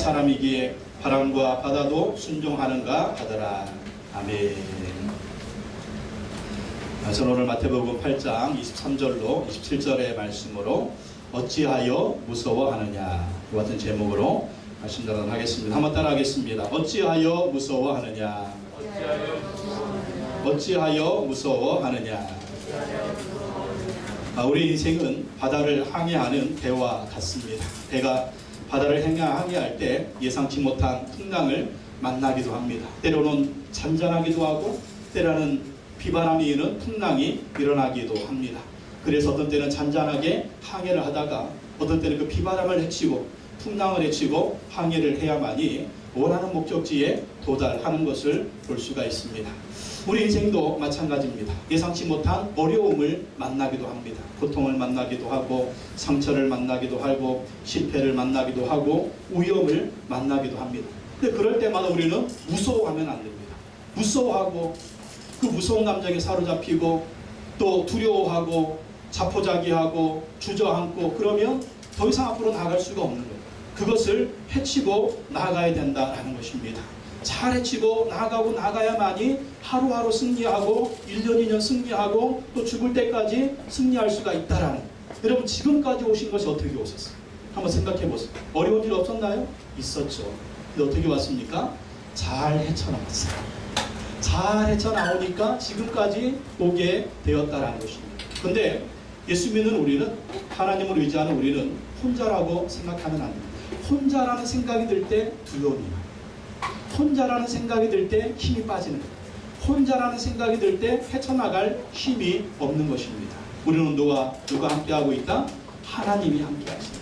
사람이기에 바람과 바다도 순종하는가 하더라. 아멘. 저는 오늘 마태복음 8장 23절로 27절의 말씀으로 어찌하여 무서워하느냐 이 같은 제목으로 말씀 전하겠습니다. 한번 따라 하겠습니다. 어찌하여 무서워하느냐. 어찌하여 무서워하느냐. 우리 인생은 바다를 항해하는 배와 같습니다. 배가 바다를 항해할 때 예상치 못한 풍랑을 만나기도 합니다. 때로는 잔잔하기도 하고 때로는 비바람이 이는 풍랑이 일어나기도 합니다. 그래서 어떤 때는 잔잔하게 항해를 하다가 어떤 때는 그 비바람을 헤치고 풍랑을 헤치고 항해를 해야만이 원하는 목적지에 도달하는 것을 볼 수가 있습니다. 우리 인생도 마찬가지입니다. 예상치 못한 어려움을 만나기도 합니다. 고통을 만나기도 하고 상처를 만나기도 하고 실패를 만나기도 하고 위험을 만나기도 합니다. 근데 그럴 때마다 우리는 무서워하면 안 됩니다. 무서워하고 그 무서운 감정에 사로잡히고 또 두려워하고 자포자기하고 주저앉고 그러면 더 이상 앞으로 나아갈 수가 없는 거예요. 그것을 헤치고 나아가야 된다는 것입니다. 잘 헤치고 나아가야만이 하루하루 승리하고 1년 2년 승리하고 또 죽을 때까지 승리할 수가 있다라는 거예요. 여러분 지금까지 오신 것이 어떻게 오셨어요? 한번 생각해 보세요. 어려운 일 없었나요? 있었죠. 근데 어떻게 왔습니까? 잘 헤쳐나왔어요. 잘 헤쳐나오니까 지금까지 오게 되었다라는 것입니다. 근데 예수 믿는 우리는, 하나님을 의지하는 우리는 혼자라고 생각하면 안 됩니다. 혼자라는 생각이 들 때 두려움이 나요. 혼자라는 생각이 들 때 힘이 빠지는 거예요. 혼자라는 생각이 들 때 헤쳐나갈 힘이 없는 것입니다. 우리는 누가 함께하고 있다? 하나님이 함께하신다.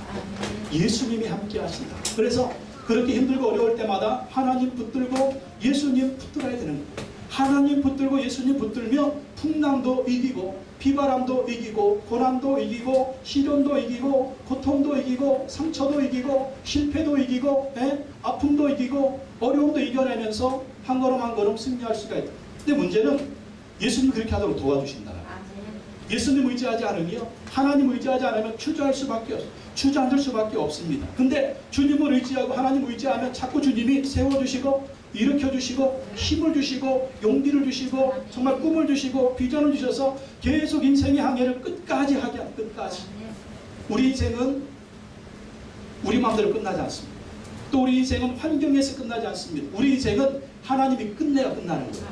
예수님이 함께하신다. 그래서 그렇게 힘들고 어려울 때마다 하나님 붙들고 예수님 붙들어야 되는 거예요. 하나님 붙들고 예수님 붙들면 풍랑도 이기고 비바람도 이기고 고난도 이기고 시련도 이기고 고통도 이기고 상처도 이기고 실패도 이기고 아픔도 이기고 어려움도 이겨내면서 한 걸음 한 걸음 승리할 수가 있다. 근데 문제는 예수님 그렇게 하도록 도와주신다. 예수님 의지하지 않으며 하나님 의지하지 않으면 주저할 수밖에 없어요. 주저앉을 수밖에 없습니다. 근데 주님을 의지하고 하나님 의지하면 자꾸 주님이 세워주시고 일으켜주시고 힘을 주시고 용기를 주시고 정말 꿈을 주시고 비전을 주셔서 계속 인생의 항해를 끝까지 하게 합니다. 끝까지. 우리 인생은 우리 마음대로 끝나지 않습니다. 또 우리 인생은 환경에서 끝나지 않습니다. 우리 인생은 하나님이 끝내야 끝나는 거예요.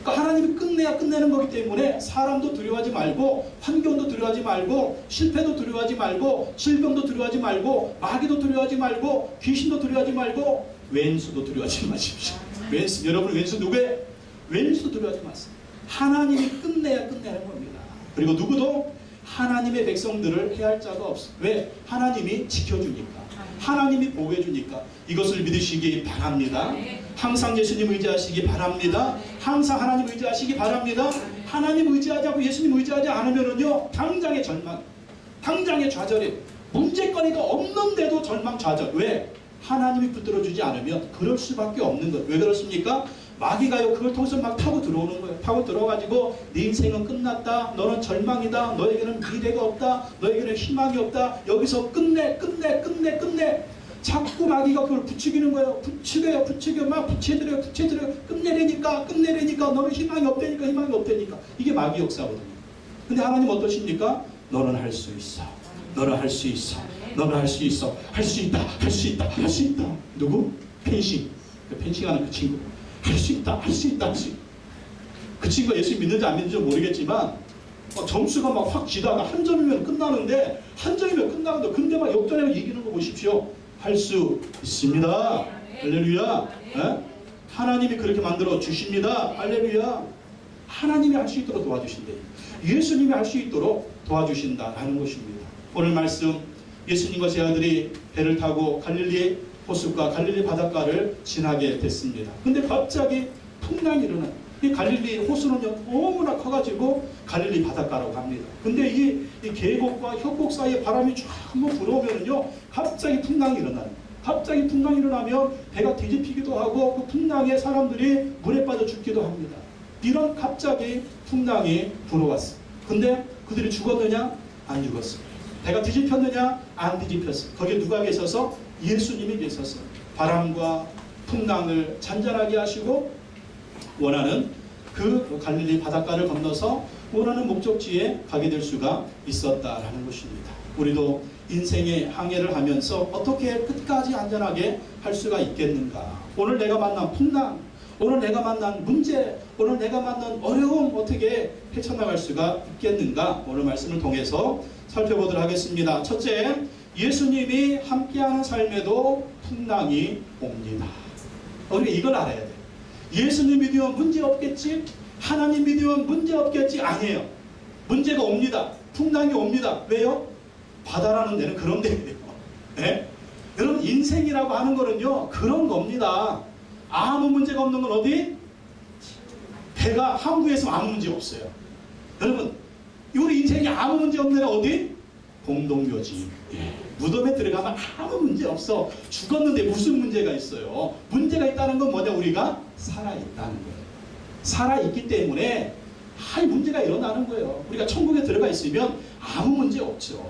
그러니까 하나님이 끝내야 끝내는 거기 때문에 사람도 두려워하지 말고 환경도 두려워하지 말고 실패도 두려워하지 말고 질병도 두려워하지 말고 마귀도 두려워하지 말고 귀신도 두려워하지 말고 왼수도 두려워하지 마십시오. 왼수, 여러분 왼수 누구예요? 왼수도 두려워하지 마세요. 하나님이 끝내야 끝내는 겁니다. 그리고 누구도 하나님의 백성들을 해할 자가 없어요. 왜? 하나님이 지켜주니까. 하나님이 보호해주니까. 이것을 믿으시기 바랍니다. 항상 예수님 의지하시기 바랍니다. 항상 하나님 의지하시기 바랍니다. 하나님 의지하자고 예수님 의지하지 않으면은요 당장의 절망, 당장의 좌절이 문제거리가 없는데도 절망 좌절. 왜? 하나님이 붙들어주지 않으면 그럴 수밖에 없는 거예요. 왜 그렇습니까? 마귀가요 그걸 통해서 막 타고 들어오는 거예요. 타고 들어가지고 네 인생은 끝났다. 너는 절망이다. 너에게는 미래가 없다. 너에게는 희망이 없다. 여기서 끝내. 자꾸 마귀가 그걸 부추기는 거예요. 부추겨 막 부채들어요. 끝내려니까 너는 희망이 없다니까. 이게 마귀 역사거든요. 근데 하나님 어떠십니까? 너는 할 수 있어. 너는 할 수 있어. 너는 할 수 있어. 할 수 있다. 누구? 펜싱. 펜싱하는 그 친구. 할 수 있다. 그 친구가 예수 믿는지 안 믿는지 모르겠지만 점수가 막 확 지다가 한 점이면 끝나는데 근데 막 역전해서 이기는 거 보십시오. 할 수 있습니다. 할렐루야. 하나님이 그렇게 만들어 주십니다. 할렐루야. 하나님이 할 수 있도록 도와주신대요. 예수님이 할 수 있도록 도와주신다라는 것입니다. 오늘 말씀 예수님과 제 아들이 배를 타고 갈릴리 호숫가 갈릴리 바닷가를 지나게 됐습니다. 근데 갑자기 풍랑이 일어나요. 이 갈릴리 호수는요 너무나 커가지고 갈릴리 바닷가라고 합니다. 근데 이 계곡과 협곡 사이에 바람이 쫙 한번 불어오면요 갑자기 풍랑이 일어나요. 갑자기 풍랑이 일어나면 배가 뒤집히기도 하고 그 풍랑에 사람들이 물에 빠져 죽기도 합니다. 이런 갑자기 풍랑이 불어왔어요. 근데 그들이 죽었느냐? 안 죽었어요. 배가 뒤집혔느냐? 안 뒤집혔어요. 거기에 누가 계셔서? 예수님이 계셨어요. 바람과 풍랑을 잔잔하게 하시고 원하는 그 갈릴리 바닷가를 건너서 원하는 목적지에 가게 될 수가 있었다라는 것입니다. 우리도 인생의 항해를 하면서 어떻게 끝까지 안전하게 할 수가 있겠는가? 오늘 내가 만난 풍랑, 오늘 내가 만난 문제, 오늘 내가 만난 어려움 어떻게 헤쳐나갈 수가 있겠는가? 오늘 말씀을 통해서 살펴보도록 하겠습니다. 첫째, 예수님이 함께하는 삶에도 풍랑이 옵니다. 우리가 이걸 알아야 돼요. 예수님 믿으면 문제 없겠지? 하나님 믿으면 문제 없겠지? 아니에요. 문제가 옵니다. 풍랑이 옵니다. 왜요? 바다라는 데는 그런 데예요. 네? 여러분 인생이라고 하는 거는요 그런 겁니다. 아무 문제가 없는 건 어디? 배가 항구에서 아무 문제 없어요. 여러분 우리 인생이 아무 문제 없는 데는 어디? 공동묘지. 예. 무덤에 들어가면 아무 문제 없어. 죽었는데 무슨 문제가 있어요? 문제가 있다는 건 뭐냐? 우리가 살아있다는 거예요. 살아있기 때문에 문제가 일어나는 거예요. 우리가 천국에 들어가 있으면 아무 문제 없죠.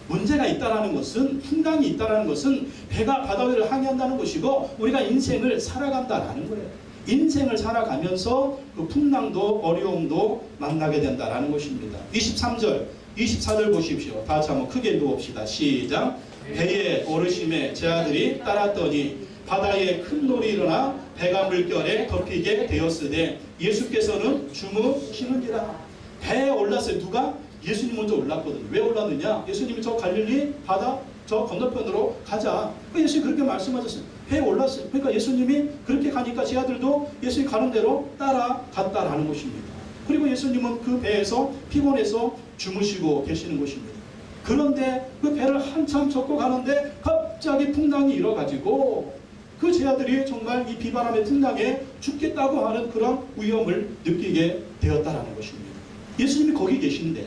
문제가 있다는 것은, 풍랑이 있다는 것은 배가 바다 위를 항해한다는 것이고 우리가 인생을 살아간다는 거예요. 인생을 살아가면서 그 풍랑도 어려움도 만나게 된다는 것입니다. 23절, 24절 보십시오. 다 같이 한번 크게 읽어봅시다. 시작. 배에 오르심에 제 아들이 따랐더니 바다에 큰 놀이 일어나 배가 물결에 덮이게 되었으되 예수께서는 주무시는지라. 배에 올랐어요. 누가? 예수님 먼저 올랐거든요. 왜 올랐느냐? 예수님이 저 갈릴리 바다 저 건너편으로 가자. 예수님이 그렇게 말씀하셨어요. 배에 올랐어요. 그러니까 예수님이 그렇게 가니까 제 아들도 예수님 가는 대로 따라갔다라는 것입니다. 그리고 예수님은 그 배에서 피곤해서 주무시고 계시는 것입니다. 그런데 그 배를 한참 젓고 가는데 갑자기 풍랑이 일어가지고 그 제 아들이 정말 이 비바람의 풍랑에 죽겠다고 하는 그런 위험을 느끼게 되었다라는 것입니다. 예수님이 거기 계신데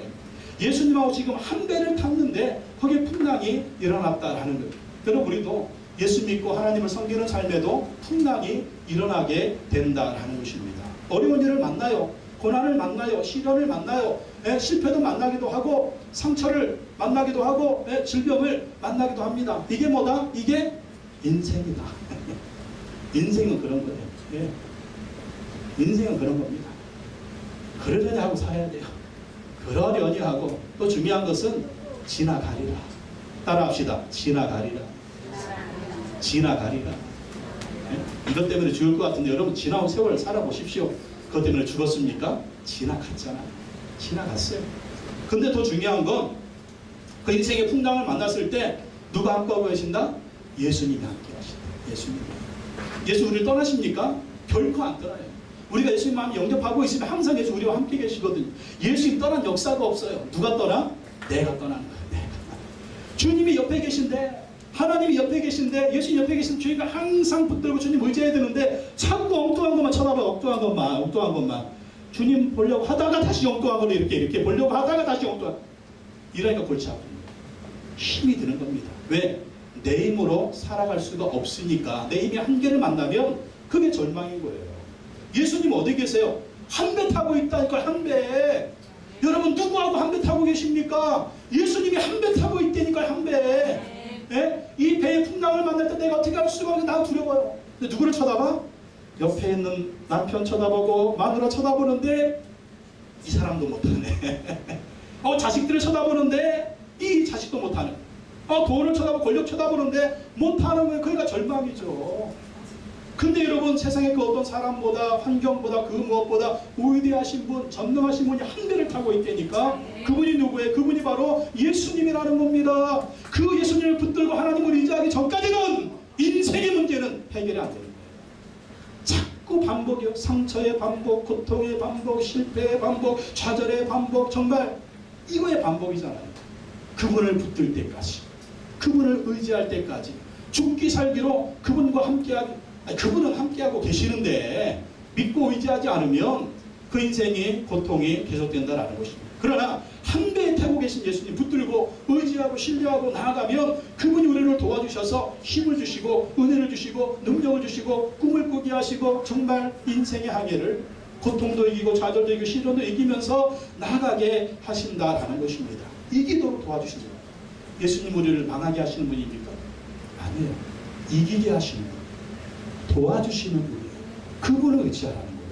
예수님하고 지금 한 배를 탔는데 거기에 풍랑이 일어났다라는 거예요. 여러분 우리도 예수 믿고 하나님을 섬기는 삶에도 풍랑이 일어나게 된다라는 것입니다. 어려운 일을 만나요. 고난을 만나요. 시련을 만나요. 실패도 만나기도 하고 상처를 만나기도 하고 질병을 만나기도 합니다. 이게 뭐다? 이게 인생이다. 인생은 그런 거예요. 예. 인생은 그런 겁니다. 그러려니 하고 살아야 돼요. 그러려니 하고 또 중요한 것은 지나가리라. 따라합시다. 지나가리라. 지나가리라. 예? 이것 때문에 죽을 것 같은데 여러분 지나온 세월을 살아보십시오. 그것 때문에 죽었습니까? 지나갔잖아요. 지나갔어요. 근데 더 중요한 건 그 인생의 풍랑을 만났을 때 누가 함께하고 계신다? 예수님이 함께 하신다. 예수님. 예수 우리를 떠나십니까? 결코 안 떠나요. 우리가 예수님 마음에 영접하고 있으면 항상 예수 우리와 함께 계시거든요. 예수님 떠난 역사가 없어요. 누가 떠나? 내가 떠나는 거예요. 내가. 주님이 옆에 계신데 하나님이 옆에 계신데 예수님 옆에 계신 저희가 항상 붙들고 주님 의지해야 되는데 자꾸 엉뚱한 것만 쳐다봐요. 엉뚱한 것만. 주님 보려고 하다가 다시 엉뚱한 걸로 이렇게 보려고 하다가 다시 엉뚱한 이러니까 골치 아픈 거예요. 힘이 드는 겁니다. 왜? 내 힘으로 살아갈 수가 없으니까 내 힘의 한계를 만나면 그게 절망인 거예요. 예수님 어디 계세요? 한 배 타고 있다니까. 한 배. 여러분 누구하고 한 배 타고 계십니까? 예수님이 한 배 타고 있다니까. 한 배. 예? 이 배의 풍랑을 만날 때 내가 어떻게 할 수가 없는데 나 두려워요. 근데 누구를 쳐다봐? 옆에 있는 남편 쳐다보고 마누라 쳐다보는데 이 사람도 못하네. 자식들을 쳐다보는데 이 자식도 못하네. 돈을 쳐다보고 권력 쳐다보는데 못하는 거예요. 그러니까 절망이죠. 근데 여러분 세상에 그 어떤 사람보다 환경보다 그 무엇보다 위대하신 분, 전능하신 분이 한 배를 타고 있다니까. 그분이 누구예요? 그분이 바로 예수님이라는 겁니다. 그 예수님을 붙들고 하나님을 의지하기 전까지는 인생의 문제는 해결이 안 되는 거예요. 자꾸 반복이요. 상처의 반복, 고통의 반복, 실패의 반복, 좌절의 반복. 정말 이거의 반복이잖아요. 그분을 붙들 때까지, 그분을 의지할 때까지, 죽기 살기로 그분과 함께하기. 그분은 함께하고 계시는데 믿고 의지하지 않으면 그 인생이 고통이 계속된다는 것입니다. 그러나 한 배에 타고 계신 예수님 붙들고 의지하고 신뢰하고 나아가면 그분이 우리를 도와주셔서 힘을 주시고 은혜를 주시고 능력을 주시고 꿈을 꾸게 하시고 정말 인생의 항해를 고통도 이기고 좌절도 이기고 시련도 이기면서 나아가게 하신다라는 것입니다. 이기도록 도와주십니다. 예수님 우리를 망하게 하시는 분입니까? 아니에요. 이기게 하시는 분. 도와주시는 분이에요. 그분을 의지하라는 거예요.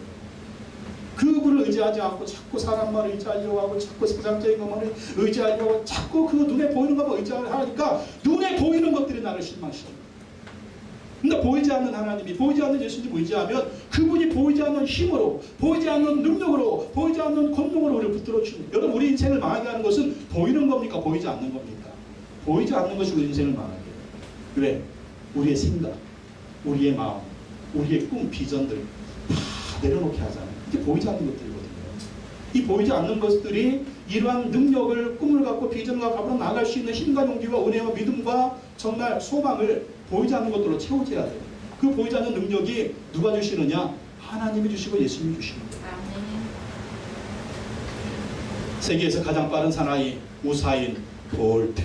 그분을 의지하지 않고 자꾸 사람 말을 의지하려고 하고 자꾸 세상적인 것만을 의지하려고 하고 자꾸 그 눈에 보이는 것만 의지하니까 눈에 보이는 것들이 나를 실망시킵니다. 근데 보이지 않는 하나님이, 보이지 않는 예수님 의지하면 그분이 보이지 않는 힘으로, 보이지 않는 능력으로, 보이지 않는 권능으로 우리를 붙들어 주십니다. 여러분, 우리 인생을 망하게 하는 것은 보이는 겁니까? 보이지 않는 겁니까? 보이지 않는 것이 우리 인생을 망하게 해요. 왜? 우리의 생각, 우리의 마음, 우리의 꿈, 비전들 다 내려놓게 하잖아요. 이게 보이지 않는 것들이거든요. 이 보이지 않는 것들이 이러한 능력을, 꿈을 갖고 비전을 갖고 앞으로 나아갈 수 있는 힘과 용기와 은혜와 믿음과 정말 소망을 보이지 않는 것들로 채워져야 돼요. 그 보이지 않는 능력이 누가 주시느냐? 하나님이 주시고 예수님이 주시는 거예요. 세계에서 가장 빠른 사나이 우사인 볼트.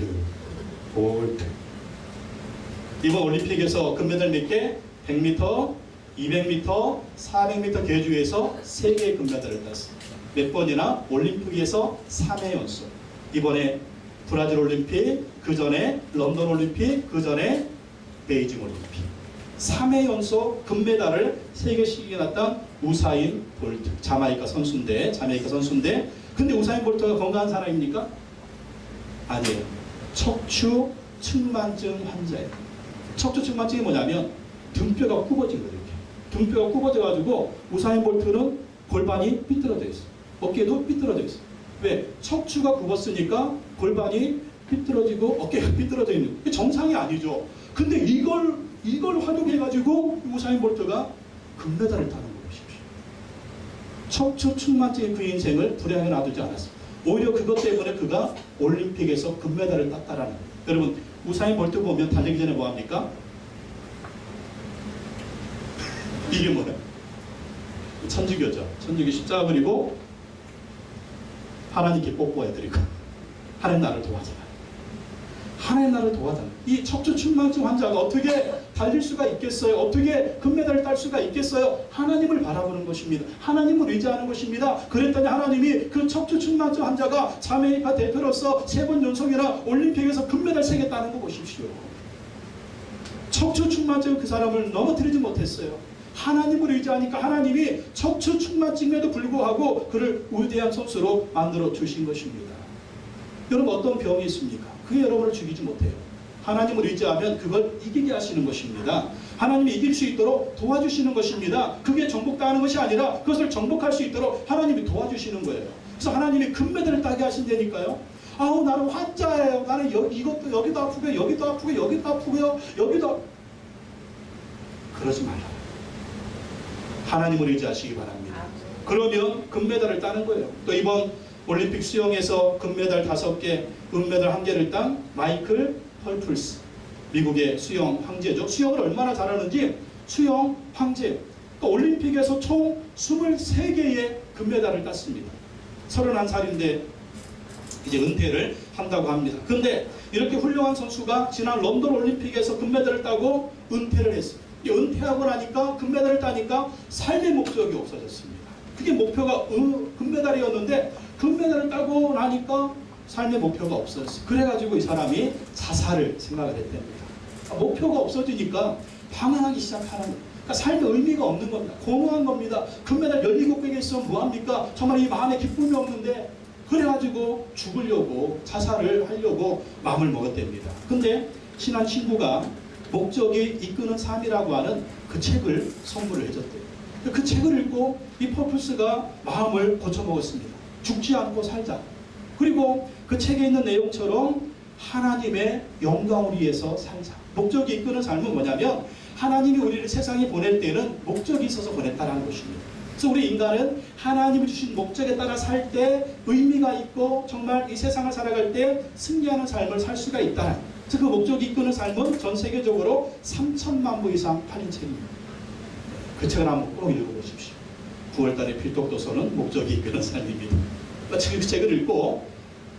이번 올림픽에서 금메달 몇 개? 100m, 200m, 400m 계주에서 3개의 금메달을 땄습니다. 몇 번이나? 올림픽에서 3회 연속. 이번에 브라질 올림픽, 그 전에 런던 올림픽, 그 전에 베이징 올림픽. 3회 연속 금메달을 3개씩이나 딴 우사인 볼트. 자메이카 선수인데. 근데 우사인 볼트가 건강한 사람입니까? 아니에요. 척추 측만증 환자예요. 척추 측만증이 뭐냐면 등뼈가 굽어진 거예요. 이렇게. 등뼈가 굽어져가지고 우사인 볼트는 골반이 삐뚤어져 있어요. 어깨도 삐뚤어져 있어요. 왜? 척추가 굽었으니까 골반이 삐뚤어지고 어깨가 삐뚤어져 있는 거예요. 정상이 아니죠. 근데 이걸 활용해가지고 우사인 볼트가 금메달을 따는 거예요. 척추 측만증의 그 인생을 불행하게 놔두지 않았습니다. 오히려 그것 때문에 그가 올림픽에서 금메달을 땄다라는 거예요. 여러분, 우사인 볼트 보면 달리기 전에 뭐 합니까? 이게 뭐예요? 천주교죠. 천주교 십자가 그리고 하나님께 뽀뽀해드리고 하나님 나를 도와줘라. 하나님 나를 도와달라. 이 척추 측만증 환자가 어떻게 달릴 수가 있겠어요? 어떻게 금메달을 딸 수가 있겠어요? 하나님을 바라보는 것입니다. 하나님을 의지하는 것입니다. 그랬더니 하나님이 그 척추 측만증 환자가 자메이카 대표로서 3번 연속이나 올림픽에서 금메달 3개 따는 거 보십시오. 척추 측만증 그 사람을 넘어뜨리지 못했어요. 하나님을 의지하니까 하나님이 척추 측만증에도 불구하고 그를 위대한 선수로 만들어 주신 것입니다. 여러분, 어떤 병이 있습니까? 그게 여러분을 죽이지 못해요. 하나님을 의지하면 그걸 이기게 하시는 것입니다. 하나님이 이길 수 있도록 도와주시는 것입니다. 그게 정복당하는 것이 아니라 그것을 정복할 수 있도록 하나님이 도와주시는 거예요. 그래서 하나님이 금메달을 따게 하신다니까요. 아우, 나는 환자예요. 나는 이것도 여기도 아프고요. 여기도 아프고요. 여기도 아프고요. 여기도 그러지 말라. 하나님을 의지하시기 바랍니다. 그러면 금메달을 따는 거예요. 또 이번 올림픽 수영에서 금메달 5개, 은메달 1개를 딴 마이클 펄플스. 미국의 수영 황제죠. 수영을 얼마나 잘하는지 수영 황제. 또 올림픽에서 총 23개의 금메달을 땄습니다. 31살인데 이제 은퇴를 한다고 합니다. 근데 이렇게 훌륭한 선수가 지난 런던 올림픽에서 금메달을 따고 은퇴를 했습니다. 은퇴하고 나니까 금메달을 따니까 삶의 목적이 없어졌습니다. 그게 목표가 금메달이었는데 금메달을 따고 나니까 삶의 목표가 없어졌어요. 그래가지고 이 사람이 자살을 생각을 했답니다. 목표가 없어지니까 방황하기 시작하는 거예요. 그러니까 삶의 의미가 없는 겁니다. 공허한 겁니다. 금메달 17개 있으면 뭐합니까? 정말 이 마음에 기쁨이 없는데 그래가지고 죽으려고 자살을 하려고 마음을 먹었답니다. 근데 친한 친구가 목적이 이끄는 삶이라고 하는 그 책을 선물을 해줬대요. 그 책을 읽고 이 퍼플스가 마음을 고쳐먹었습니다. 죽지 않고 살자. 그리고 그 책에 있는 내용처럼 하나님의 영광을 위해서 살자. 목적이 이끄는 삶은 뭐냐면 하나님이 우리를 세상에 보낼 때는 목적이 있어서 보냈다는 것입니다. 그래서 우리 인간은 하나님이 주신 목적에 따라 살 때 의미가 있고 정말 이 세상을 살아갈 때 승리하는 삶을 살 수가 있다. 그래서 그 목적이 이끄는 삶은 전 세계적으로 3천만 부 이상 팔린 책입니다. 그 책을 한번 꼭 읽어보십시오. 9월달에 필독도서는 목적이 이끄는 삶입니다. 그 책을 읽고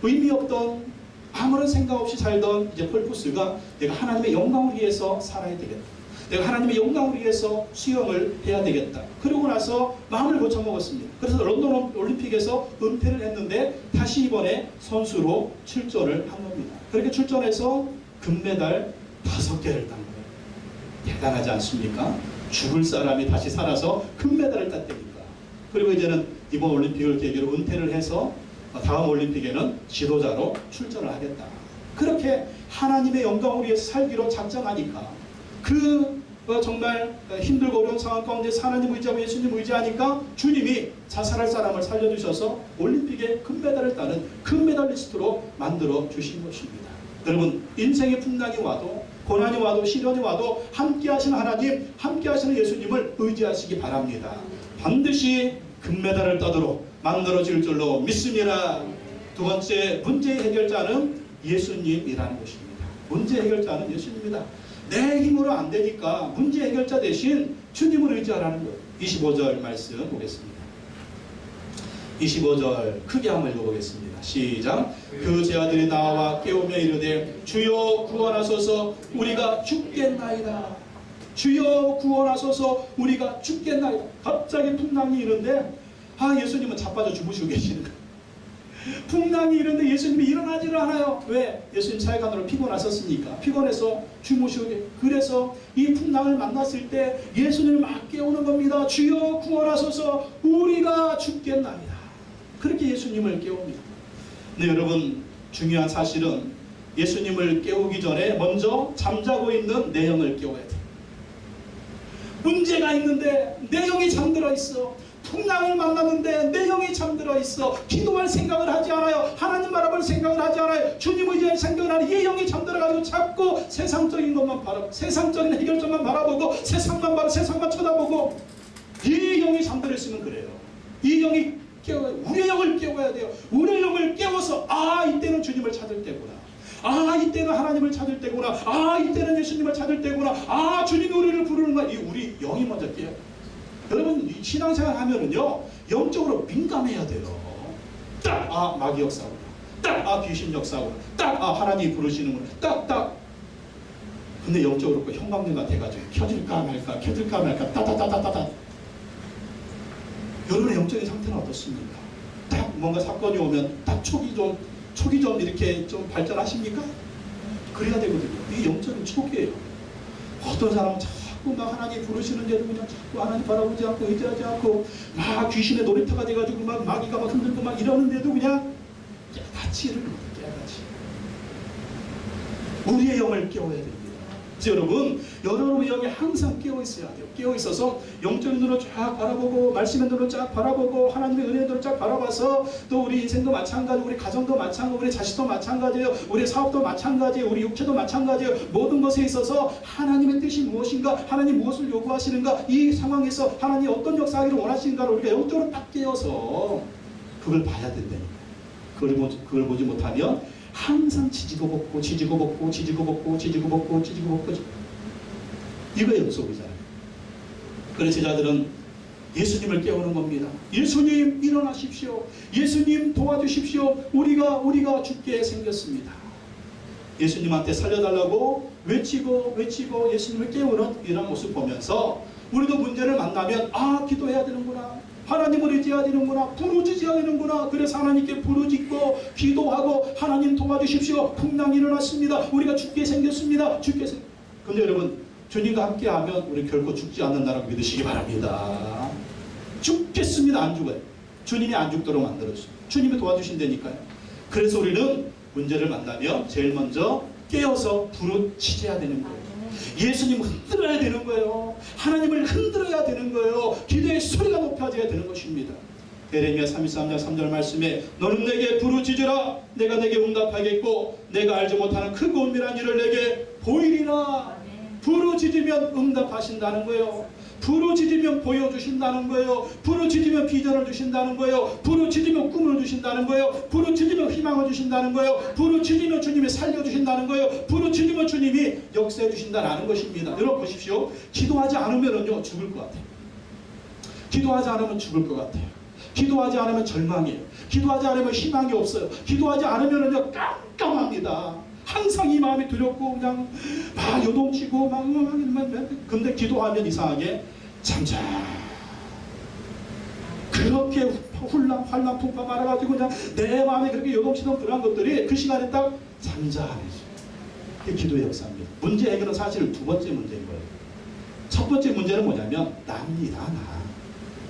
의미 없던 아무런 생각 없이 살던 이제 펄푸스가 내가 하나님의 영광을 위해서 살아야 되겠다. 내가 하나님의 영광을 위해서 수영을 해야 되겠다. 그러고 나서 마음을 고쳐먹었습니다. 그래서 런던 올림픽에서 은퇴를 했는데 다시 이번에 선수로 출전을 한 겁니다. 그렇게 출전해서 금메달 5개를 딴 거예요. 대단하지 않습니까? 죽을 사람이 다시 살아서 금메달을 땄다니까. 그리고 이제는 이번 올림픽을 계기로 은퇴를 해서 다음 올림픽에는 지도자로 출전을 하겠다. 그렇게 하나님의 영광을 위해서 살기로 작정하니까 정말 힘들고 어려운 상황 가운데 하나님 의지하고 예수님 의지하니까 주님이 자살할 사람을 살려주셔서 올림픽에 금메달을 따는 금메달리스트로 만들어 주신 것입니다. 여러분, 인생의 풍랑이 와도 고난이 와도 시련이 와도 함께 하시는 하나님, 함께 하시는 예수님을 의지하시기 바랍니다. 반드시 금메달을 따도록 만들어질 줄로 믿습니다. 두 번째, 문제 해결자는 예수님이라는 것입니다. 문제 해결자는 예수님입니다. 내 힘으로 안 되니까 문제 해결자 대신 주님을 의지하라는 거예요. 25절 말씀 보겠습니다. 25절 크게 한번 읽어보겠습니다. 시작. 그 제아들이 나와 깨우며 이르되 주여 구원하소서 우리가 죽겠나이다. 주여 구원하소서 우리가 죽겠나이다. 갑자기 풍랑이 이른데 예수님은 자빠져 주무시고 계시는 거예요. 풍랑이 이른데 예수님이 일어나지를 않아요. 왜? 예수님 사역하느라 피곤하셨으니까. 피곤해서 주무시고. 그래서 이 풍랑을 만났을 때 예수님을 막 깨우는 겁니다. 주여 구원하소서 우리가 죽겠나이다. 그렇게 예수님을 깨웁니다. 네, 여러분, 중요한 사실은 예수님을 깨우기 전에 먼저 잠자고 있는 내 영을 깨워야 돼요. 문제가 있는데 내 영이 잠들어 있어. 풍랑을 만났는데 내 영이 잠들어 있어. 기도할 생각을 하지 않아요. 하나님 바라볼 생각을 하지 않아요. 주님 의지할 생각을 하는 이 영이 잠들어가지고 자꾸 세상적인 것만 바라보고 세상적인 해결점만 바라보고 세상만 쳐다보고 이 영이 잠들어 있으면 그래요. 이 영이 우리의 영을 깨워야 돼요. 우리의 영을 깨워서 이때는 주님을 찾을 때구나. 이때는 하나님을 찾을 때구나. 이때는 예수님을 찾을 때구나. 주님이 우리를 부르는구나. 이 우리 영이 먼저 깨요. 여러분, 신앙생활 하면은요, 영적으로 민감해야 돼요. 딱, 마귀 역사구나. 딱, 귀신 역사구나. 딱, 하나님이 부르시는구나. 딱. 근데 영적으로 그 형광등가 돼가지고 켜질까 말까, 따다다다다다. 여러분의 영적인 상태는 어떻습니까? 딱 뭔가 사건이 오면 딱 촉이 좀 이렇게 좀 발전하십니까? 그래야 되거든요. 이게 영적인 촉이에요. 어떤 사람은 자꾸 막 하나님 부르시는데도 그냥 자꾸 하나님 바라보지 않고 의지하지 않고 막 귀신의 놀이터가 돼가지고 막 마귀가 막 흔들고 막 이러는데도 그냥 깨닫지를 못해. 우리의 영을 깨워야 됩니다. 그래서 여러분의 영이 항상 깨어 있어야 돼요. 깨어 있어서 영적인 눈으로 쫙 바라보고 말씀의 눈으로 쫙 바라보고 하나님의 은혜의 눈으로 쫙 바라봐서 또 우리 인생도 마찬가지고 우리 가정도 마찬가지고 우리 자식도 마찬가지예요. 우리 사업도 마찬가지예요. 우리 육체도 마찬가지예요. 모든 것에 있어서 하나님의 뜻이 무엇인가, 하나님 무엇을 요구하시는가, 이 상황에서 하나님 어떤 역사하기를 원하시는가를 우리가 영적으로 딱 깨어서 그걸 봐야 된다니까요. 그걸 보지 못하면 항상 지지고 볶고 이거 연속이잖아요. 그래서 제자들은 예수님을 깨우는 겁니다. 예수님 일어나십시오. 예수님 도와주십시오. 우리가 죽게 생겼습니다. 예수님한테 살려달라고 외치고 예수님을 깨우는 이런 모습 보면서 우리도 문제를 만나면 기도해야 되는구나. 하나님을 의지해야 되는구나. 부르짖어야 되는구나. 그래서 하나님께 부르짖고 기도하고 하나님 도와주십시오. 풍랑이 일어났습니다. 우리가 죽게 생겼습니다. 근데 여러분, 주님과 함께하면 우리 결코 죽지 않는다라고 믿으시기 바랍니다. 죽겠습니다. 안 죽어요. 주님이 안 죽도록 만들어주세요. 주님이 도와주신다니까요. 그래서 우리는 문제를 만나면 제일 먼저 깨어서 부르짖어야 되는 거예요. 예수님을 흔들어야 되는 거예요. 하나님을 흔들어야 되는 거예요. 기도의 소리가 높아져야 되는 것입니다. 예레미야 33장 3절 말씀에 너는 내게 부르짖으라. 내가 내게 응답하겠고 내가 알지 못하는 크고 은밀한 일을 내게 보이리라. 부르짖으면 응답하신다는 거예요. 부르짖으면 보여주신다는 거예요. 부르짖으면 비전을 주신다는 거예요. 부르짖으면 꿈을 주신다는 거예요. 부르짖으면 희망을 주신다는 거예요. 부르짖으면 주님이 살려주신다는 거예요. 부르짖으면 주님이 역사해 주신다는 것입니다. 여러분 보십시오. 기도하지 않으면요 죽을 것 같아요. 기도하지 않으면 죽을 것 같아요. 기도하지 않으면 절망이에요. 기도하지 않으면 희망이 없어요. 기도하지 않으면요 깜깜합니다. 항상 이 마음이 두렵고 그냥 막 요동치고 막 근데 기도하면 이상하게 잠잠. 그렇게 환란 풍파 말아가지고 그냥 내 마음에 그렇게 요동치던 그런 것들이 그 시간에 딱 잠잠해져. 그게 기도의 역사입니다. 문제 해결은 사실 두 번째 문제인 거예요. 첫 번째 문제는 뭐냐면 나입니다. 나.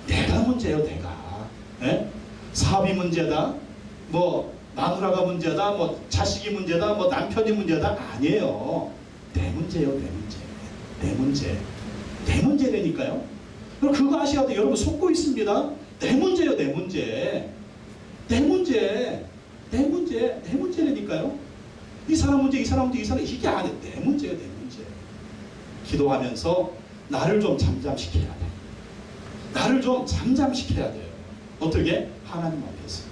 내가 문제예요. 내가. 예? 사업이 문제다. 뭐 마누라가 문제다. 뭐 자식이 문제다. 뭐 남편이 문제다. 아니에요. 내 문제예요. 내 문제. 내 문제. 내 문제라니까요. 그럼 그거 아시아도 여러분 속고 있습니다. 내 문제예요. 내 문제. 내 문제. 내 문제. 내 문제라니까요. 이 사람 문제, 이 사람 문제, 이 사람 이게 아니에요. 내 문제예요. 내 문제. 기도하면서 나를 좀 잠잠시켜야 돼. 나를 좀 잠잠시켜야 돼요. 어떻게? 하나님 앞에서.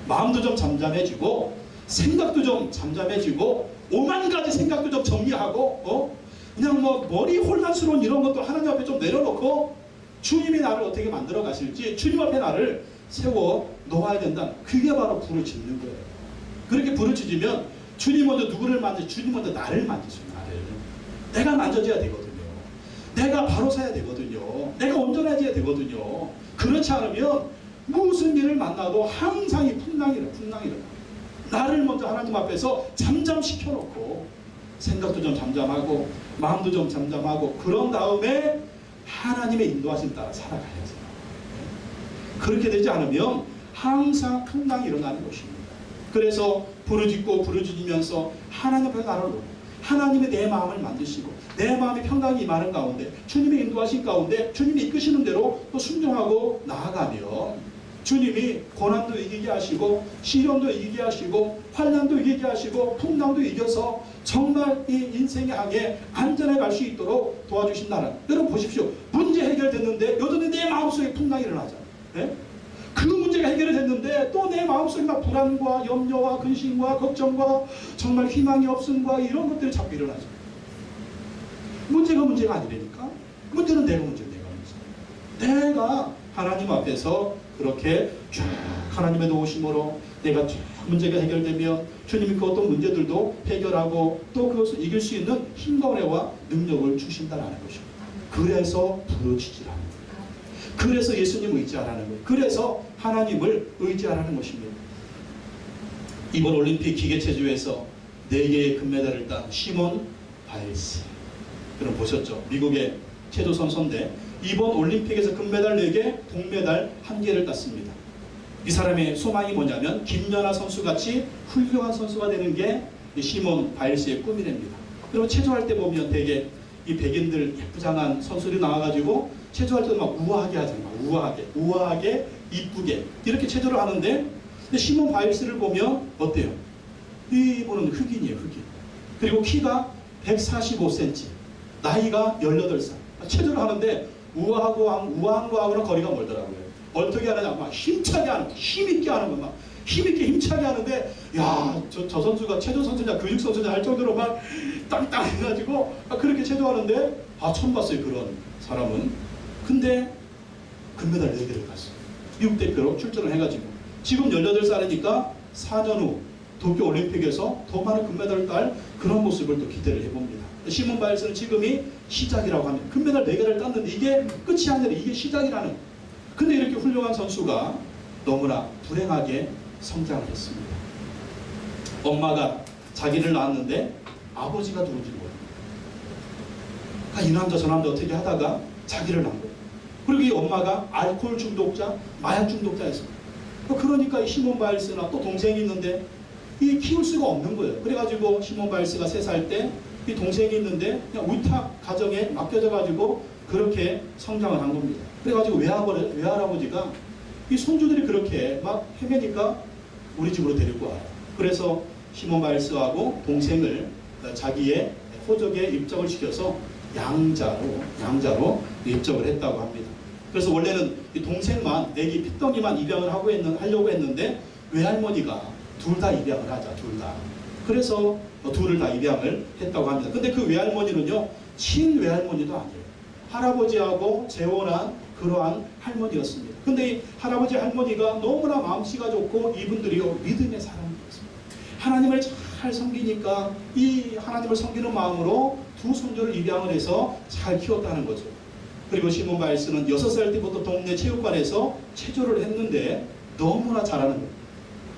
마음도 좀 잠잠해지고 생각도 좀 잠잠해지고 오만 가지 생각도 좀 정리하고 그냥 뭐 머리 혼란스러운 이런 것도 하나님 앞에 좀 내려놓고 주님이 나를 어떻게 만들어 가실지 주님 앞에 나를 세워 놓아야 된다. 그게 바로 부르짖는 거예요. 그렇게 부르짖으면 주님 먼저 누구를 만지? 주님 먼저 나를 만지죠. 나를. 내가 만져져야 되거든요. 내가 바로 서야 되거든요. 내가 온전해져야 되거든요. 그렇지 않으면 무슨 일을 만나도 항상 이 풍랑이라. 나를 먼저 하나님 앞에서 잠잠시켜놓고 생각도 좀 잠잠하고 마음도 좀 잠잠하고 그런 다음에 하나님의 인도하심 따라 살아가야죠. 그렇게 되지 않으면 항상 풍랑이 일어나는 것입니다. 그래서 부르짖으면서 하나님 앞에 나를 놓고 하나님의 내 마음을 만드시고 내 마음이 평강이 임하는 가운데 주님의 인도하신 가운데 주님이 이끄시는 대로 또 순종하고 나아가면 주님이 고난도 이기게 하시고 시련도 이기게 하시고 환난도 이기게 하시고 풍랑도 이겨서 정말 이 인생의 항에 안전해 갈 수 있도록 도와주신다는. 여러분 보십시오. 문제 해결됐는데 여전히 내 마음속에 풍랑이 일어나잖아요. 네? 그 문제가 해결이 됐는데 또 내 마음속에 막 불안과 염려와 근심과 걱정과 정말 희망이 없음과 이런 것들이 자꾸 일어나죠. 문제가 아니라니까. 문제는 내가 문제. 내가 하나님 앞에서 그렇게 쫙 하나님의 도우심으로 내가 쫙 문제가 해결되면 주님이 그 어떤 문제들도 해결하고 또 그것을 이길 수 있는 힘과 은혜와 능력을 주신다는 것입니다. 그래서 부르짖으라는 거예요. 그래서 예수님을 의지하라는 거예요. 그래서 하나님을 의지하라는 것입니다. 이번 올림픽 기계체조에서 4개의 금메달을 딴 시몬 바일스. 여러분 보셨죠? 미국의 체조 선수인데 이번 올림픽에서 금메달 4개, 동메달 1개를 땄습니다. 이 사람의 소망이 뭐냐면 김연아 선수같이 훌륭한 선수가 되는 게 시몬 바일스의 꿈이랍니다. 그리고 체조할 때 보면 되게 이 백인들 예쁘장한 선수들이 나와가지고 체조할 때도 막 우아하게 하잖아요. 우아하게, 이쁘게 이렇게 체조를 하는데 근데 시몬 바일스를 보면 어때요? 이분은 흑인이에요. 흑인. 그리고 키가 145cm, 나이가 18살. 체조를 하는데 우아한 거하고는 거리가 멀더라고요. 어떻게 하느냐, 막 힘차게 하는 거, 힘있게 하는 거, 막 힘있게 힘차게 하는데, 야, 저 선수가 체조 선수냐, 교육 선수냐 할 정도로 막 땅땅 해가지고 그렇게 체조하는데, 처음 봤어요, 그런 사람은. 근데 금메달 4개를 땄어요. 미국 대표로 출전을 해가지고. 지금 18살이니까 4년 후 도쿄 올림픽에서 더 많은 금메달을 딸 그런 모습을 또 기대를 해봅니다. 시몬 바일스는 지금이 시작이라고 합니다. 금메달 4개를 땄는데 이게 끝이 아니라 이게 시작이라는. 근데 이렇게 훌륭한 선수가 너무나 불행하게 성장을 했습니다. 엄마가 자기를 낳았는데 아버지가 누군지 몰라요. 이 남자 저 남자 어떻게 하다가 자기를 낳은 거예요. 그리고 이 엄마가 알코올 중독자, 마약 중독자였습니다. 그러니까 이 시몬 바일스나 또 동생이 있는데 이 키울 수가 없는 거예요. 그래가지고 시몬 바일스가 3살 때 이 동생이 있는데 그냥 위탁 가정에 맡겨져가지고 그렇게 성장을 한 겁니다. 그래가지고 외할아버지가 이 손주들이 그렇게 막 헤매니까 우리 집으로 데리고 와요. 그래서 시몬 바일스하고 동생을 자기의 호적에 입적을 시켜서 양자로 입적을 했다고 합니다. 그래서 원래는 이 동생만 애기 핏덩이만 입양을 하려고 했는데 외할머니가 둘 다 입양을 하자, 둘 다. 그래서 둘을 다 입양을 했다고 합니다. 근데 그 외할머니는요, 친외할머니도 아니에요. 할아버지하고 재혼한 그러한 할머니였습니다. 근데 이 할아버지 할머니가 너무나 마음씨가 좋고 이분들이요, 믿음의 사람이었습니다. 하나님을 잘 섬기니까 이 하나님을 섬기는 마음으로 두 손주를 입양을 해서 잘 키웠다는 거죠. 그리고 시몬 바일스는 6살 때부터 동네 체육관에서 체조를 했는데 너무나 잘하는 거예요.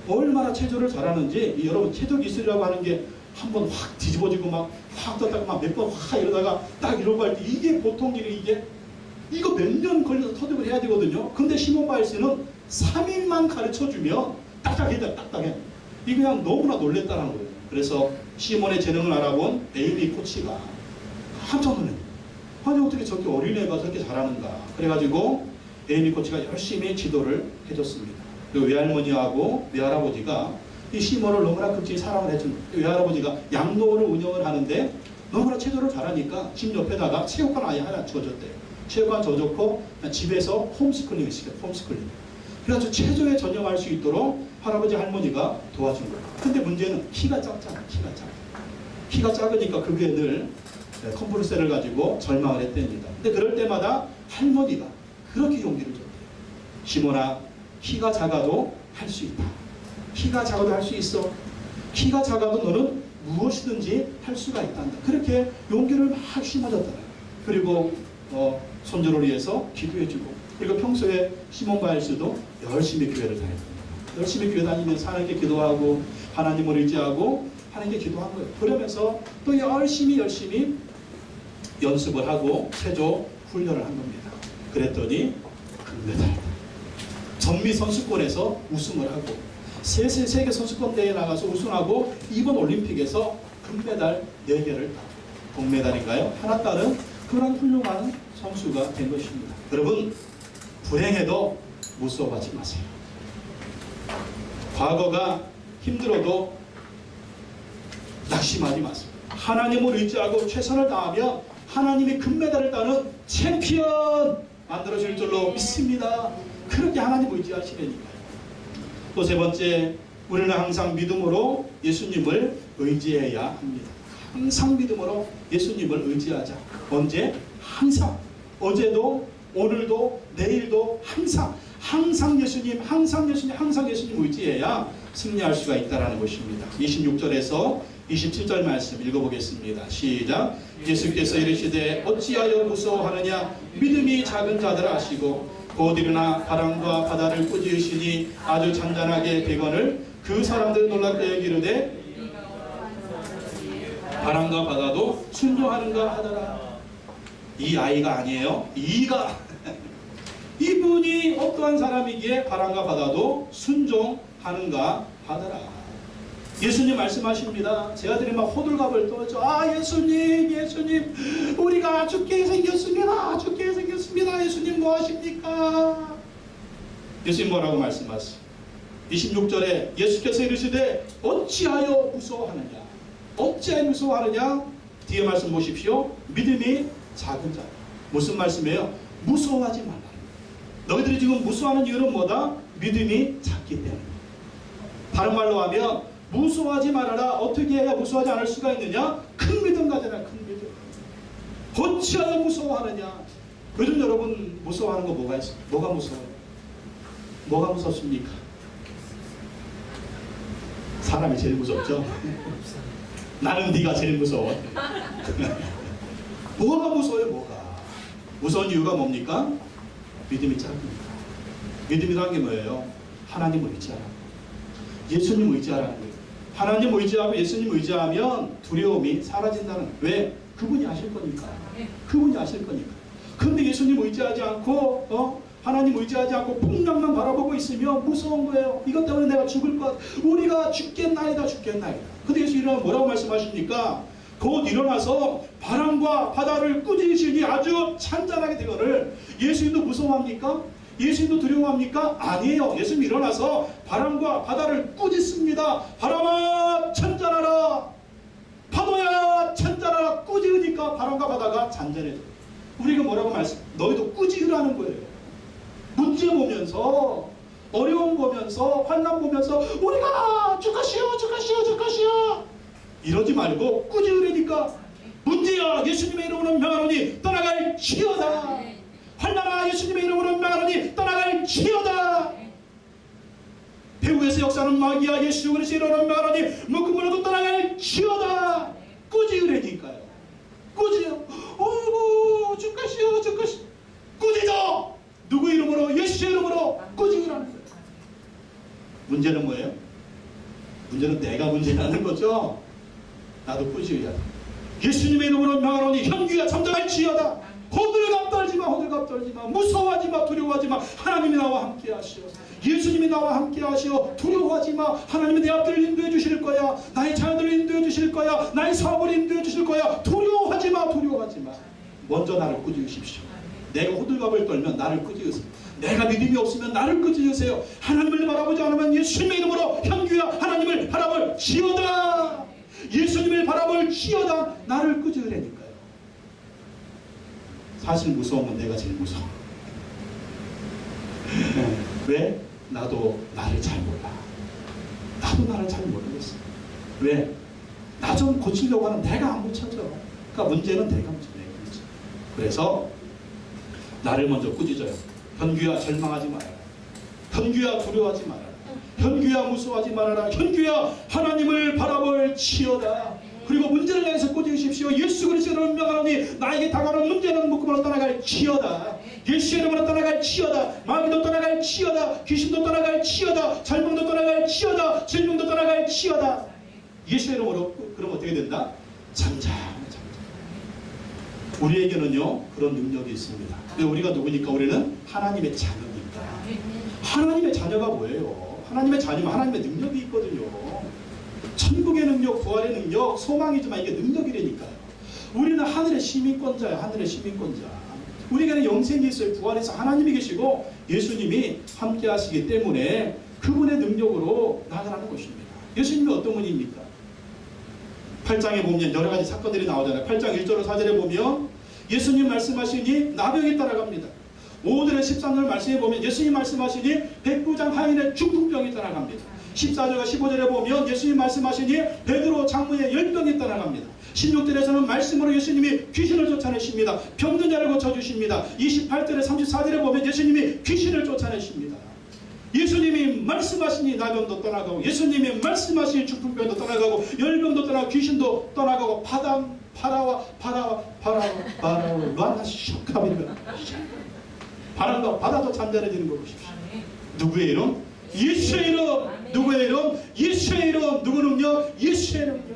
얼마나 체조를 잘하는지 여러분 체조 기술이라고 하는 게 한번 확 뒤집어지고 막 확 떴다가 막 몇 번 확 이러다가 딱 이러고 할 때 이게 보통 일이 이거 몇 년 걸려서 터득을 해야 되거든요. 근데 시몬 바일스는 3일만 가르쳐주면 딱딱해 딱딱해. 이 그냥 너무나 놀랬다는 거예요. 그래서 시몬의 재능을 알아본 에이미 코치가 깜짝 놀랐어요. 아니 어떻게 저렇게 어린애가 저렇게 잘하는가. 그래가지고 에이미 코치가 열심히 지도를 해줬습니다. 그 외할머니하고 외할아버지가 이 시몬을 너무나 극진히 사랑을 해준 외할아버지가 양로원을 운영을 하는데 너무나 체조를 잘하니까 집 옆에다가 체육관 아예 하나 주어줬대요. 체육관 줘줬고 집에서 홈스쿨링을 시켜요. 홈스쿨링. 그래가지고 체조에 전념할 수 있도록 할아버지 할머니가 도와준 거예요. 근데 문제는 키가 작잖아. 키가 작으니까 그게 늘 컴플렉스를 가지고 절망을 했답니다. 근데 그럴 때마다 할머니가 그렇게 용기를 줬대요. 시몬아, 키가 작아도 할 수 있다. 키가 작아도 할 수 있어. 키가 작아도 너는 무엇이든지 할 수가 있단다. 그렇게 용기를 막 심어줬다. 그리고 손주를 위해서 기도해주고, 그리고 평소에 시몬 바일스도 열심히 교회를 다녔습니다. 열심히 교회 다니면서 하나님께 기도하고 하나님을 의지하고 하나님께 기도한 거예요. 그러면서 또 열심히 연습을 하고 체조 훈련을 한 겁니다. 그랬더니 금메달, 전미 선수권에서 우승을 하고 세계 선수권 대회에 나가서 우승하고 이번 올림픽에서 금메달 4개를 동메달인가요? 하나 따른 그런 훌륭한 선수가 된 것입니다. 여러분, 불행해도 무서워하지 마세요. 과거가 힘들어도 낙심하지 마세요. 하나님을 의지하고 최선을 다하면 하나님이 금메달을 따는 챔피언 만들어질 줄로 믿습니다. 그렇게 하나님 의지하시려니까요. 또 세 번째, 우리는 항상 믿음으로 예수님을 의지해야 합니다. 항상 믿음으로 예수님을 의지하자. 언제? 항상. 어제도 오늘도 내일도 항상 예수님 의지해야 승리할 수가 있다는 것입니다. 26절에서 27절 말씀 읽어보겠습니다. 시작. 예수께서 이르시되 어찌하여 무서워하느냐, 믿음이 작은 자들 아시고 곧 일어나 바람과 바다를 꾸짖으시니 아주 잔잔하게 되거늘 그 사람들 놀랍게 여기르되 바람과 바다도 순종하는가 하더라. 이 아이가 아니에요. 이분이 어떠한 사람이기에 바람과 바다도 순종하는가 하더라. 예수님 말씀하십니다. 제 아들이 막 호들갑을 떨죠. 예수님 우리가 죽게 생겼습니다. 예수님 뭐 하십니까? 예수님 뭐라고 말씀하세요? 26절에 예수께서 이르시되 어찌하여 무서워하느냐? 뒤에 말씀 보십시오. 믿음이 작은 자. 무슨 말씀이에요? 무서워하지 말라. 너희들이 지금 무서워하는 이유는 뭐다? 믿음이 작기 때문에. 다른 말로 하면 무서워하지 말아라. 어떻게 해야 무서워하지 않을 수가 있느냐? 큰 믿음 가져라. 큰 믿음. 어찌하여 무서워하느냐? 요즘 여러분 무서워하는 거 뭐가 있어요? 뭐가 무서워요? 뭐가 무섭습니까? 사람이 제일 무섭죠? 나는 네가 제일 무서워. 뭐가 무서워요? 뭐가? 무서운 이유가 뭡니까? 믿음이 작습니다. 믿음이라는 게 뭐예요? 하나님을 의지하라는 거예요. 예수님 의지하라는 거예요. 하나님 의지하고 예수님 의지하면 두려움이 사라진다는 거예요. 왜? 그분이 아실 거니까. 그런데 예수님 의지하지 않고 하나님 의지하지 않고 풍랑만 바라보고 있으면 무서운 거예요. 이것 때문에 내가 죽을 것, 우리가 죽겠나이다. 근데 예수님은 뭐라고 말씀하십니까? 곧 일어나서 바람과 바다를 꾸짖으시니 아주 찬잔하게 되거늘. 예수님도 무서워합니까? 예수님도 두려워합니까? 아니에요. 예수님 일어나서 바람과 바다를 꾸짖습니다. 바람아 찬잔하라, 파도야 찬잔하라. 꾸짖으니까 바람과 바다가 잔잔해져요. 우리가 뭐라고 너희도 꾸짖으라는 거예요. 문제 보면서, 어려움 보면서, 환난 보면서 우리가 주가시오 이러지 말고 꾸짖으라니까. 문제야 예수님의 이름으로 명하노니 떠나갈지어다. 환난아 예수님의 이름으로 명하노니 떠나갈지어다. 배후에서 역사하는 마귀야 예수 그리스도의 이름으로 명하노니 묶음으로도 떠나갈지어다. 꾸짖으라니까요. 꾸짖어. 어이구 주가시오. 꾸짖어. 누구 이름으로? 예수의 이름으로 꾸짖으라는 거예요. 문제는 뭐예요? 문제는 내가 문제라는 거죠. 나도 꾸짖어야 돼. 예수님의 이름으로 명하노니 현규야 잠잠할지어다. 호들갑 떨지마, 호들갑 떨지마, 무서워하지마, 두려워하지마. 하나님이 나와 함께 하시오. 예수님이 나와 함께 하시오. 두려워하지마. 하나님이 내 앞들을 인도해 주실 거야. 나의 자녀들을 인도해 주실 거야. 나의 사업을 인도해 주실 거야. 두려워하지마, 두려워하지마. 먼저 나를 꾸짖으십시오. 내가 호들갑을 떨면 나를 꾸짖으세요. 내가 믿음이 없으면 나를 꾸짖으세요. 하나님을 바라보지 않으면 예수님의 이름으로 현규야 하나님을 바라볼 지어다. 예수님을 바라볼 지어다. 나를 꾸짖으라니까요. 사실 무서운 건 내가 제일 무서워. 왜? 나도 나를 잘 몰라. 나도 나를 잘 모르겠어. 왜? 나 좀 고치려고 하는 내가 안 고쳐져. 그러니까 문제는 내가 문제네. 그래서 나를 먼저 꾸짖어요. 현규야 절망하지 말아라. 현규야 두려워하지 말아라. 현규야 무서워하지 말아라. 현규야 하나님을 바라볼 지어다. 그리고 문제를 향해서 꾸짖으십시오. 예수 그리스도를 명하노니 나에게 다가오는 문제는 묶음으로 떠나갈 지어다. 예수의 이름으로 떠나갈 지어다. 마귀도 떠나갈 지어다. 귀신도 떠나갈 지어다. 절망도 떠나갈 지어다. 질병도 떠나갈 지어다. 예수의 이름으로. 그럼 어떻게 된다? 잠잠. 우리에게는요 그런 능력이 있습니다. 근데 우리가 누구니까? 우리는 하나님의 자녀니까. 하나님의 자녀가 뭐예요? 하나님의 자녀면 하나님의 능력이 있거든요. 천국의 능력, 부활의 능력, 소망이지만 이게 능력이라니까요. 우리는 하늘의 시민권자예요. 하늘의 시민권자. 우리에게는 영생이 있어요. 부활해서 하나님이 계시고 예수님이 함께 하시기 때문에 그분의 능력으로 나아가는 것입니다. 예수님이 어떤 분입니까? 8장에 보면 여러 가지 사건들이 나오잖아요. 8장 1절로 4절에 보면 예수님 말씀하시니 나병이 따라갑니다. 5절에 13절 말씀에 보면 예수님 말씀하시니 백부장 하인의 중풍병이 따라갑니다. 14절과 15절에 보면 예수님 말씀하시니 베드로 장모의 열병이 따라갑니다. 16절에서는 말씀으로 예수님이 귀신을 쫓아내십니다. 병든 자를 고쳐주십니다. 28절에 34절에 보면 예수님이 귀신을 쫓아내십니다. 예수님이 말씀하시니 나병도 떠나가고 예수님이 말씀하시니 중풍병도 떠나가고 열병도 떠나고 귀신도 떠나가고 바다와 바다도 잠잠해지는 거 보십시오. 누구의 이름? 예수의 이름. 누구의 이름? 예수의 이름. 누구는요? 예수의 이름요.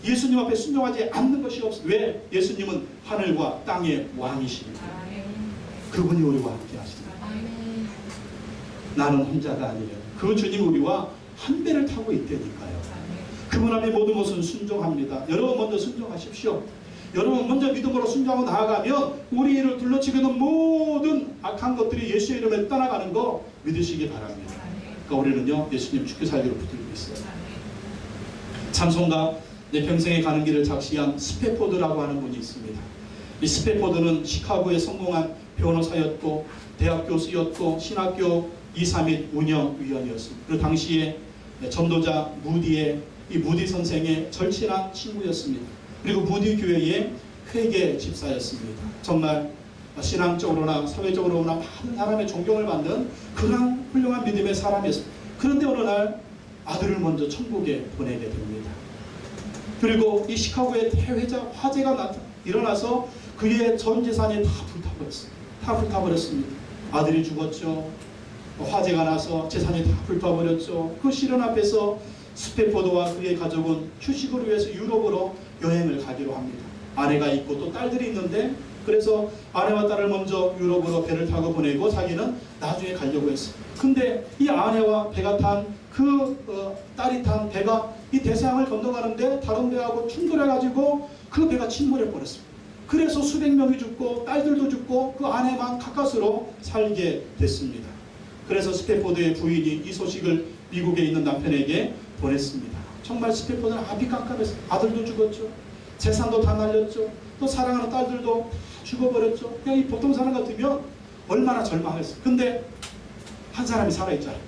예수님 앞에 순종하지 않는 것이 없어요. 왜? 예수님은 하늘과 땅의 왕이십니다. 그분이 우리와 함께 하십니다. 나는 혼자가 아니에요. 그 주님 우리와 한 배를 타고 있다니까요. 그분 앞에 모든 것은 순종합니다. 여러분 먼저 순종하십시오. 여러분 먼저 믿음으로 순종하고 나아가면 우리를 둘러치고는 모든 악한 것들이 예수의 이름에 떠나가는 거 믿으시기 바랍니다. 그러니까 우리는요 예수님 죽게 살기로 붙들고 있어요. 찬송가 내 평생에 가는 길을 작시한 스패포드라고 하는 분이 있습니다. 이 스패포드는 시카고에 성공한 변호사였고 대학 교수였고 신학교 2-3일 운영위원이었습니다. 그 당시에 전도자 무디의 이 무디 선생의 절친한 친구였습니다. 그리고 무디 교회의 회계 집사였습니다. 정말 신앙적으로나 사회적으로나 많은 사람의 존경을 받는 그런 훌륭한 믿음의 사람이었습니다. 그런데 어느 날 아들을 먼저 천국에 보내게 됩니다. 그리고 이 시카고의 대회자 화재가 일어나서 그의 전 재산이 다 불타버렸습니다. 다 불타버렸습니다. 아들이 죽었죠. 화재가 나서 재산이 다 불타버렸죠. 그 시련 앞에서 스패포드와 그의 가족은 휴식을 위해서 유럽으로 여행을 가기로 합니다. 아내가 있고 또 딸들이 있는데 그래서 아내와 딸을 먼저 유럽으로 배를 타고 보내고 자기는 나중에 가려고 했어요. 근데 이 아내와 배가 탄 딸이 탄 배가 이 대서양을 건너가는데 다른 배하고 충돌해가지고 그 배가 침몰해 버렸습니다. 그래서 수백 명이 죽고 딸들도 죽고 그 아내만 가까스로 살게 됐습니다. 그래서 스패포드의 부인이 이 소식을 미국에 있는 남편에게 보냈습니다. 정말 스패포드는 앞이 깜깜했어요. 아들도 죽었죠. 재산도 다 날렸죠. 또 사랑하는 딸들도 죽어버렸죠. 그냥 이 보통 사람 같으면 얼마나 절망했어요. 근데 한 사람이 살아있잖아요.